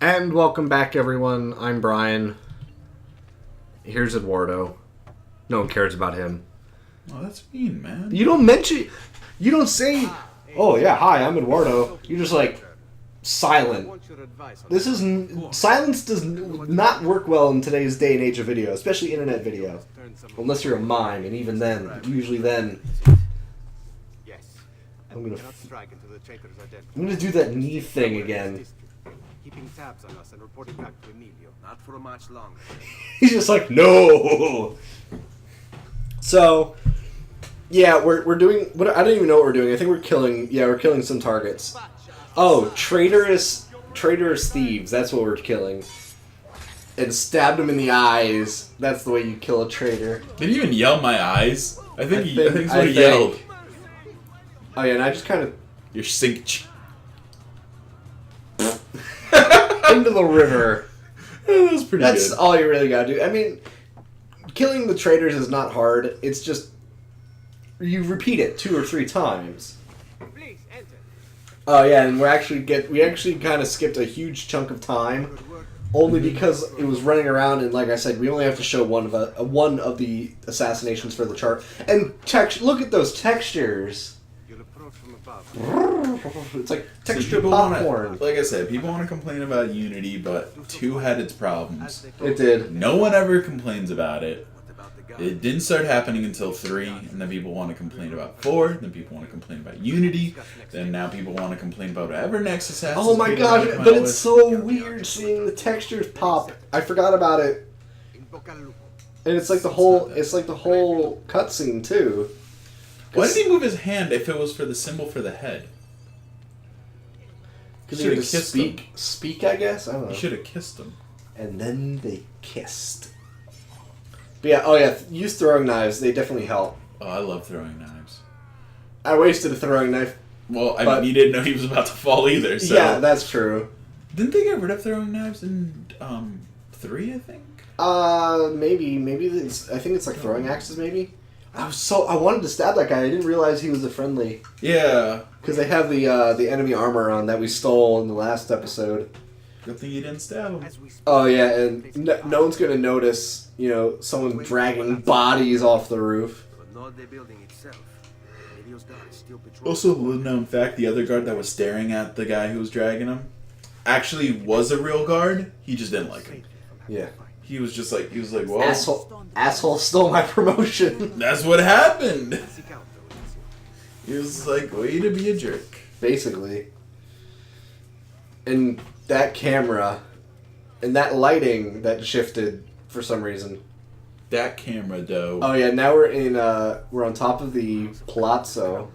And welcome back, everyone. I'm Brian. Here's Eduardo. No one cares about him. Oh, that's mean, man. You don't mention... You don't say... Oh, yeah, hi, I'm Eduardo. You're just like... silent. Silence does not work well in today's day and age of video, especially internet video. Unless you're a mime, and even then, usually then... I'm gonna do that knee thing again. Keeping tabs on us and reporting back to Emilio. Not for much longer. He's just like, no. So, yeah, we're doing. What I don't even know what we're doing. I think we're killing. Yeah, we're killing some targets. Oh, traitorous thieves. That's what we're killing. And stabbed him in the eyes. That's the way you kill a traitor. Did he even yell my eyes? I think that's what he yelled. Oh yeah, and I just kind of Your sink. into the river. That was pretty That's good. all you really gotta do. I mean, killing the traitors is not hard. It's just you repeat it 2 or 3 times. Please enter. Oh yeah, and we actually kind of skipped a huge chunk of time, only because it was running around, and like I said, we only have to show one of the assassinations for the chart. And look at those textures. You'll approach from above. It's like See, texture people popcorn. like I said, people want to complain about Unity, but 2 had its problems. It did. No one ever complains about it. What about the guy? It didn't start happening until 3, and then people want to complain about 4, then people want to complain about Unity, then now people want to complain about whatever next Assassin's Oh my Creed gosh, they come but out it's with. so weird seeing the textures pop. I forgot about it. In Boca Lupo. And it's like the whole cutscene too. Why did he move his hand if it was for the symbol for the head? Because Should've he had to kissed speak, I guess? I don't know. You should have kissed him. And then they kissed. But yeah, oh yeah, use throwing knives. They definitely help. Oh, I love throwing knives. I wasted a throwing knife. Well, I But- mean, he didn't know he was about to fall either, so... Yeah, that's true. Didn't they get rid of throwing knives in 3, I think? Maybe I think it's like throwing axes. Maybe. I wanted to stab that guy. I didn't realize he was a friendly. Yeah. Because they have the enemy armor on that we stole in the last episode. Good thing you didn't stab him. As we speak, Oh yeah, and no one's gonna notice, someone dragging bodies off the roof. but not the building itself. Emilio's guards still patrol. Also, little known fact, the other guard that was staring at the guy who was dragging him actually was a real guard. He just didn't like him. Yeah. He was well, Asshole stole my promotion. that's what happened. Seek out the Odyssey. He was like, way to be a jerk. Basically. And that camera and that lighting that shifted for some reason. That camera, though. Oh yeah, now we're on top of the palazzo.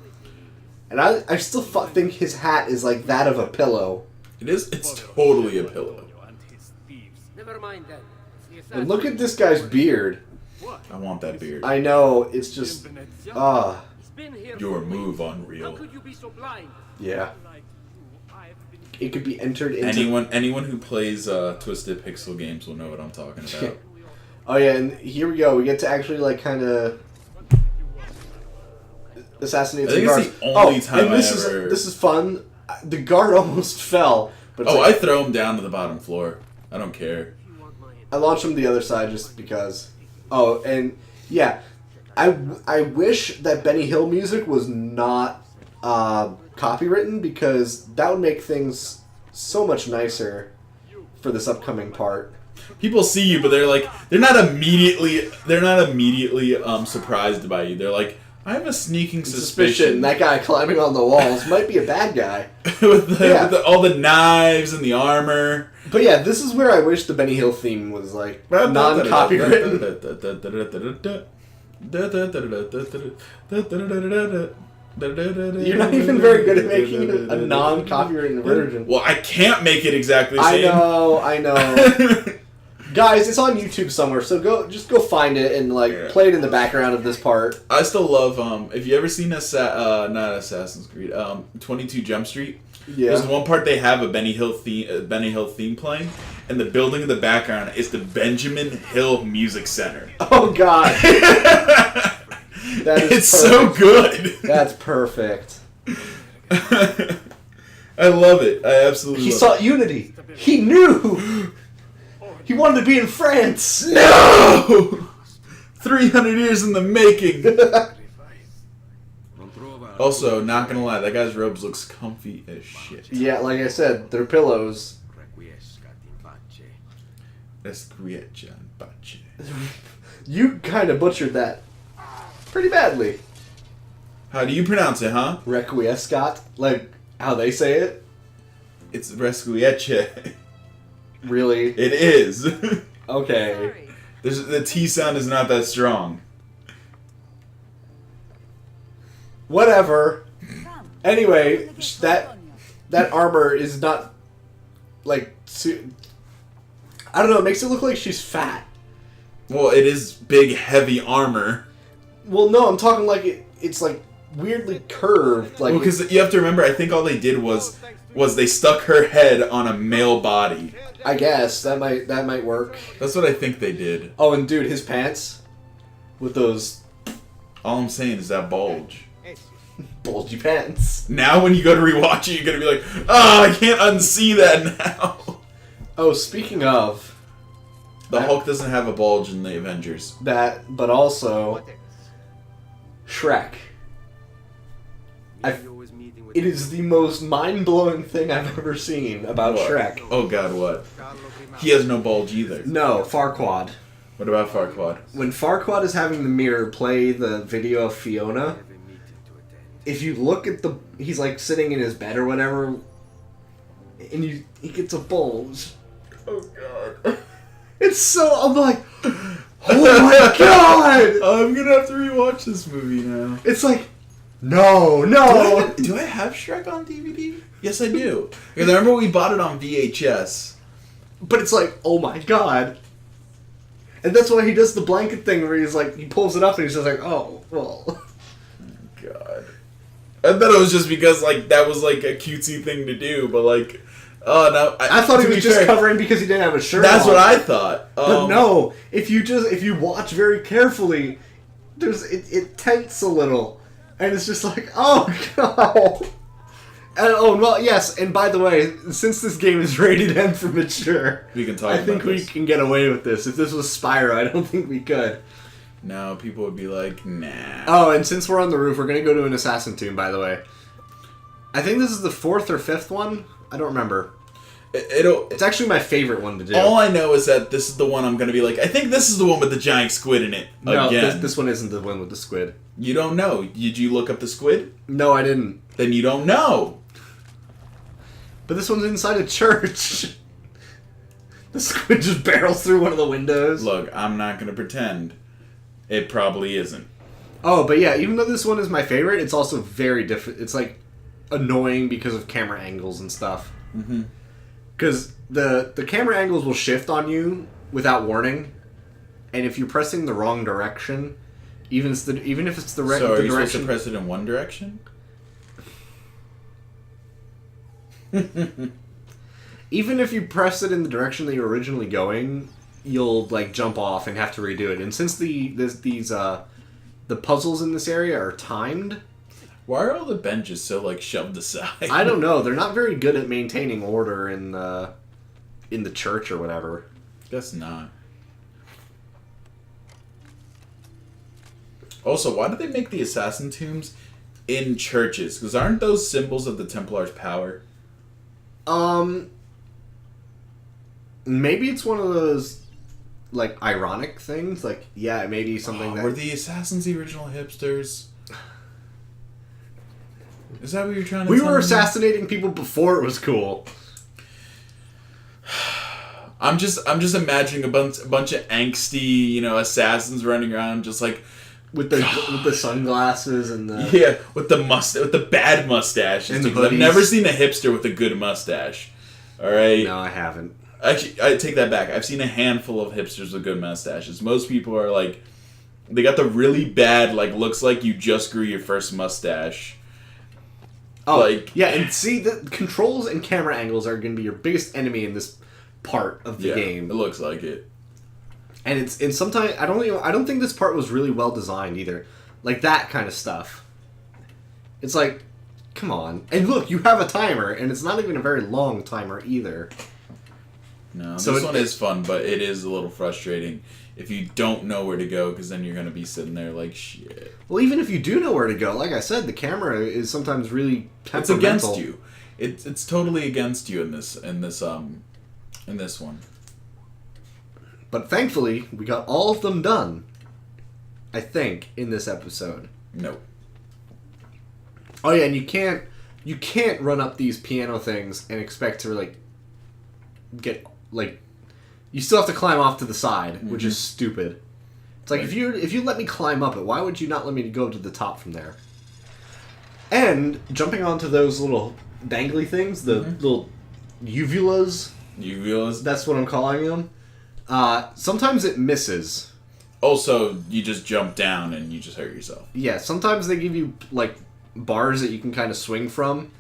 And I still think his hat is like that of a pillow. It's totally a pillow. Never mind then. And look at this guy's beard. I want that beard. I know, it's just He's been here Your for move weeks. How unreal. could you be so blind? yeah. Like you, I have been It could be entered into Anyone who plays Twisted Pixel games will know what I'm talking about. Oh yeah, and here we go. We get to actually like kind of assassinate I some think guards. it's the only time and this I ever- this is fun. The guard almost fell, but it's Oh, like, I throw him down to the bottom floor. I don't care. you want my I launched him to the other side just because. Oh, and yeah, I wish that Benny Hill music was not copywritten because that would make things so much nicer for this upcoming part. People see you, but they're not immediately surprised by you. They're like, I have a sneaking suspicion That guy climbing on the walls might be a bad guy. with Yeah. all the knives and the armor. But yeah, this is where I wish the Benny Hill theme was like non-copywritten. You're not even very good at making a non-copywritten version. Well, I can't make it exactly the same. I know. Guys, it's on YouTube somewhere, so go find it and play it in the background of this part. I still love if you ever seen not Assassin's Creed 22 Jump Street. Yeah. There's one part they have a Benny Hill theme playing, and the building in the background is the Benjamin Hill Music Center. Oh God. That is It's so perfect. good. That's perfect. I love it. I absolutely He love saw it. unity. He knew. He wanted to be in France. No! 300 years in the making. Also, not gonna lie, that guy's robes looks comfy as shit. Yeah, like I said, they're pillows. Esquieta and pace. You kind of butchered that pretty badly. How do you pronounce it, huh? Requiescat, like how they say it. It's Resquieta. Really? It is. Okay. The T sound is not that strong. Whatever. Anyway, that armor is not like I don't know. It makes it look like she's fat. Well, it is big, heavy armor. Well, no, I'm talking like it's like weirdly curved. Like Because you have to remember, I think all they did was they stuck her head on a male body. I guess that might work. That's what I think they did. Oh, and dude, his pants with those All I'm saying is that bulge. bulgy pants. Now when you go to rewatch it, you're gonna be like, oh, I can't unsee that now. Oh, speaking of The Hulk doesn't have a bulge in the Avengers. that, but also Shrek. It is the most mind-blowing thing I've ever seen about What? Shrek. Oh god, what? He has no bulge either. No, Farquaad. What about Farquaad? When Farquaad is having the mirror play the video of Fiona, if you look at he's like sitting in his bed or whatever, and he gets a bulge. Oh god. It's so, I'm like, oh my god! I'm gonna have to rewatch this movie now. It's like, no. Do I have Shrek on DVD? Yes, I do. Because I remember we bought it on VHS. But it's like, oh my god. And that's why he does the blanket thing where he's like, he pulls it up and he's just like, oh, well. God. I thought it was just because, like, that was, like, a cutesy thing to do, but, like, oh, no. I thought he to was be just fair, covering because he didn't have a shirt That's on. what I thought. But no, if you watch very carefully, it tents a little. And it's just like, oh god. And, oh, well, yes, and by the way, since this game is rated M for mature, We can talk I about think we this. can get away with this. If this was Spyro, I don't think we could. No, people would be like, nah. Oh, and since we're on the roof, we're going to go to an assassin tomb, by the way. I think this is the 4th or 5th one. I don't remember. It's actually my favorite one to do. All I know is that this is the one I'm going to be like, I think this is the one with the giant squid in it. No, again. this one isn't the one with the squid. You don't know. Did you look up the squid? No, I didn't. Then you don't know. But this one's inside a church. The squid just barrels through one of the windows. Look, I'm not going to pretend. It probably isn't. Oh, but yeah, even though this one is my favorite, it's also very different. It's like annoying because of camera angles and stuff. Mm-hmm. Because the camera angles will shift on you without warning, and if you're pressing the wrong direction, even if it's So are the you supposed to direction. press it in one direction? Even if you press it in the direction that you're originally going, you'll like jump off and have to redo it. And since the puzzles in this area are timed, Why are all the benches so, like, shoved aside? I don't know. They're not very good at maintaining order in the church or whatever. Guess not. Also, why did they make the assassin tombs in churches? Because aren't those symbols of the Templars' power? Maybe it's one of those, like, ironic things. Like, yeah, maybe something that... Were the assassins the original hipsters? Is that what you're trying to We tell were me? assassinating people before it was cool. I'm just imagining a bunch of angsty, assassins running around just like With the sunglasses and the... yeah, with the bad mustaches. And the Because I've hoodies. never seen a hipster with a good mustache. All right. No, I haven't. Actually, I take that back. I've seen a handful of hipsters with good mustaches. Most people are like, they got the really bad, like, looks like you just grew your first mustache. Oh, Like- yeah, and see, the controls and camera angles are going to be your biggest enemy in this part of the Yeah, game. it looks like it. And sometimes I don't think this part was really well designed either. Like that kind of stuff. It's like come on. And look, you have a timer, and it's not even a very long timer either. No, So this one is fun, but it is a little frustrating if you don't know where to go, because then you're going to be sitting there like, shit. Well, even if you do know where to go, like I said, the camera is sometimes really temperamental. It's against you. It's totally against you in this one. But thankfully, we got all of them done. I think in this episode. No. Oh yeah, and you can't run up these piano things and expect to like get like you still have to climb off to the side, which is stupid. It's like if you let me climb up it, why would you not let me go to the top from there? And jumping onto those little dangly things, the little uvulas. Uvulas? That's what I'm calling them. Sometimes it misses. Also, you just jump down and you just hurt yourself. Yeah, sometimes they give you like bars that you can kind of swing from,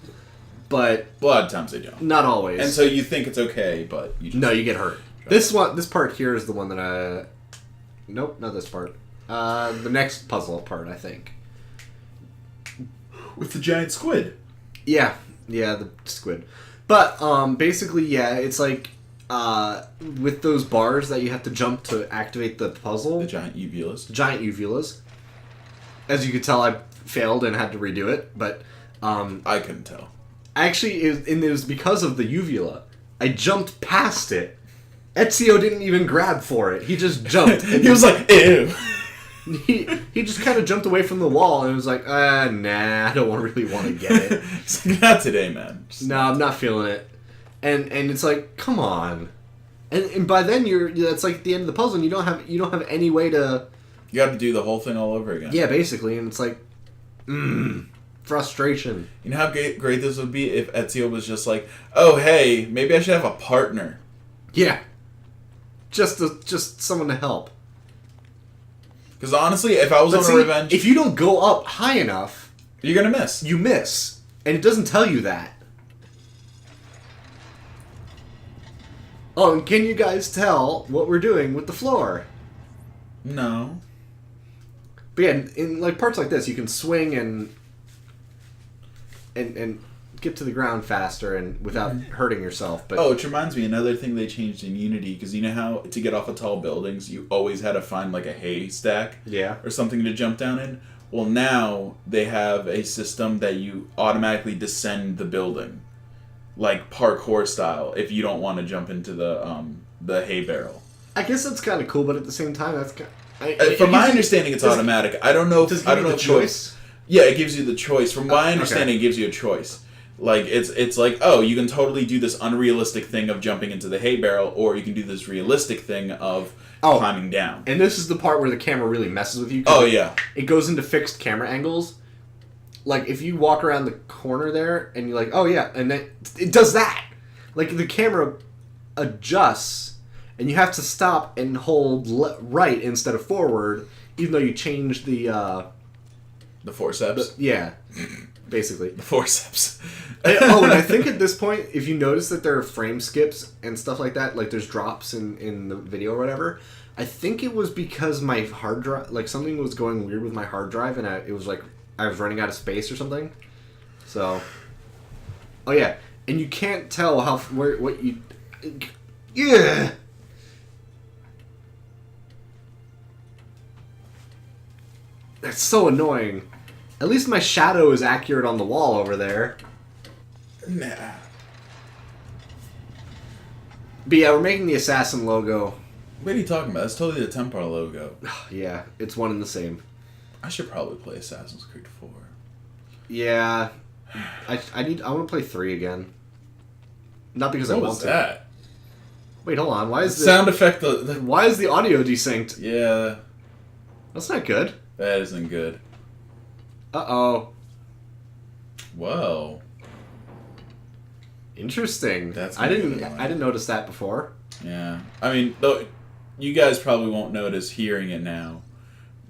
but A lot of times they don't. not always. And so you think it's okay, but you just... No, you get hurt. This part here is the one that Nope, not this part. The next puzzle part, I think. With the giant squid. Yeah, the squid. But basically, yeah, it's like with those bars that you have to jump to activate the puzzle. The giant uvulas. Giant uvulas. As you could tell, I failed and had to redo it, but I couldn't tell. actually, it was because of the uvula. I jumped past it. Ezio didn't even grab for it. He just jumped. He was like, ew. He just kind of jumped away from the wall and was like, nah, I don't really want to get it. It's like, not today, man. No, I'm not feeling it. And it's like, come on. And by then that's like the end of the puzzle and you don't have any way to... You got to do the whole thing all over again. Yeah, basically, and it's like, frustration. You know how great this would be if Ezio was just like, oh, hey, maybe I should have a partner. Yeah. Just someone to help. Because honestly, if I was on a revenge... If you don't go up high enough... You're going to miss. You miss. And it doesn't tell you that. Oh, and can you guys tell what we're doing with the floor? No. But yeah, in like parts like this, you can swing and get to the ground faster and without hurting yourself. But which reminds me, another thing they changed in Unity, because you know how to get off of tall buildings, you always had to find like a haystack or something to jump down in? Well, now they have a system that you automatically descend the building, like parkour style, if you don't want to jump into the hay barrel. I guess that's kind of cool, but at the same time, that's kind from my understanding, it's automatic. I don't know. Does it give you the choice? Yeah, it gives you the choice. From my understanding, it gives you a choice. Like it's like, oh, you can totally do this unrealistic thing of jumping into the hay barrel, or you can do this realistic thing of climbing down. And this is the part where the camera really messes with you. Oh yeah, it goes into fixed camera angles. Like if you walk around the corner there and you're like, oh yeah, and then it does that. Like the camera adjusts. And you have to stop and hold right instead of forward, even though you changed the forceps. Yeah, basically the forceps. And I think at this point, if you notice that there are frame skips and stuff like that, like there's drops in the video or whatever, I think it was because my hard drive, like something was going weird with my hard drive, and it was like I was running out of space or something. So, oh yeah, and you can't tell what you. Yeah. That's so annoying. At least my shadow is accurate on the wall over there. Nah. But yeah, we're making the assassin logo. What are you talking about? That's totally the Templar logo. Yeah, it's one and the same. I should probably play Assassin's Creed 4. Yeah. I want to play 3 again. Not because I What want was to. that? Wait, hold on. Why is the sound effect? Why is the audio desynced? Yeah. That's not good. That isn't good. Uh-oh. Whoa. Interesting. That's I gonna be didn't notice that before. Yeah. I mean, though, you guys probably won't notice hearing it now,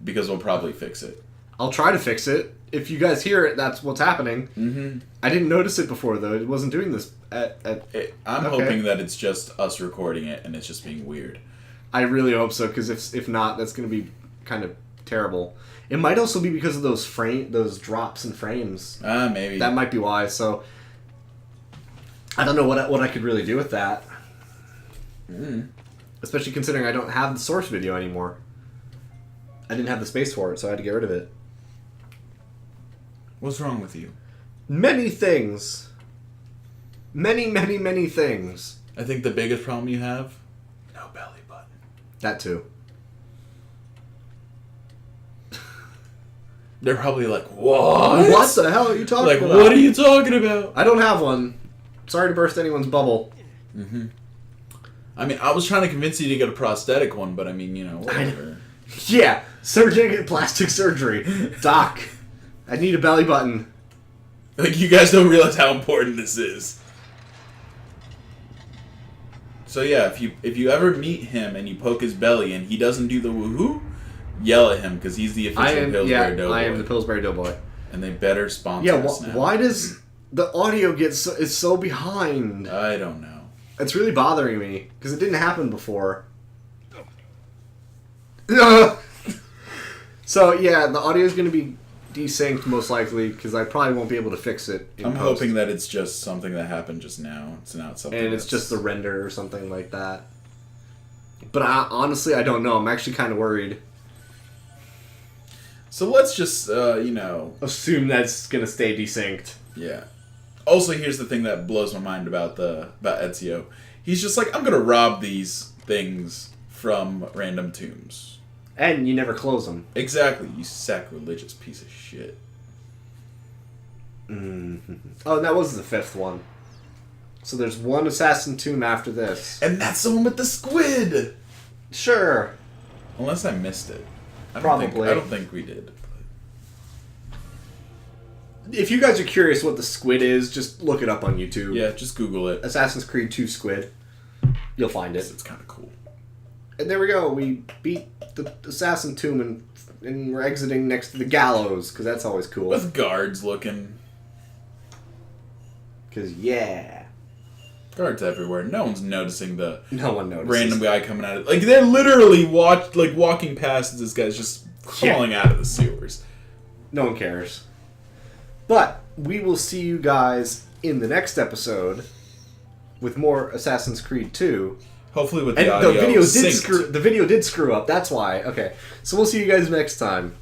because we'll probably fix it. I'll try to fix it. If you guys hear it, that's what's happening. Mm-hmm. I didn't notice it before, though. It wasn't doing this I'm hoping that it's just us recording it and it's just being weird. I really hope so, because if not, that's going to be kind of terrible. It might also be because of those drops in frames. Maybe. That might be why. So I don't know what I could really do with that. Especially considering I don't have the source video anymore. I didn't have the space for it, so I had to get rid of it. What's wrong with you? Many things. Many, many, many things. I think the biggest problem you have, no belly button. That too. They're probably like, what? What the hell are you talking about? Like, what are you talking about? I don't have one. Sorry to burst anyone's bubble. Mm-hmm. I mean, I was trying to convince you to get a prosthetic one, but I mean, you know, whatever. Yeah, surgeon, plastic surgery. Doc, I need a belly button. Like, you guys don't realize how important this is. So yeah, if you ever meet him and you poke his belly and he doesn't do the woohoo, yell at him because he's the official Pillsbury Doughboy. I am the Pillsbury Doughboy. And they better sponsor us now. Why does the audio is so behind? I don't know. It's really bothering me because it didn't happen before. So yeah, the audio is going to be desynced most likely because I probably won't be able to fix it. I'm hoping that it's just something that happened just now. It's not something. And it's just the render or something like that. But honestly, I don't know. I'm actually kind of worried. So let's just, assume that's going to stay desynced. Yeah. Also, here's the thing that blows my mind about Ezio. He's just like, I'm going to rob these things from random tombs. And you never close them. Exactly, you sacrilegious piece of shit. Mm-hmm. Oh, and that was the 5th one. So there's one assassin tomb after this. And that's the one with the squid! Sure. Unless I missed it. I don't think we did. If you guys are curious what the squid is, just look it up on YouTube. Yeah, just Google it. Assassin's Creed 2 squid. You'll find it. It's kind of cool. And there we go. We beat the assassin tomb and we're exiting next to the gallows, because that's always cool. With guards looking. Because, yeah. Guards everywhere. No one's noticing the no one notices. Random guy coming out of... Like, they're literally walking past this guy's just crawling out of the sewers. No one cares. But we will see you guys in the next episode with more Assassin's Creed 2. Hopefully with the audio the video did screw up. That's why. Okay. So we'll see you guys next time.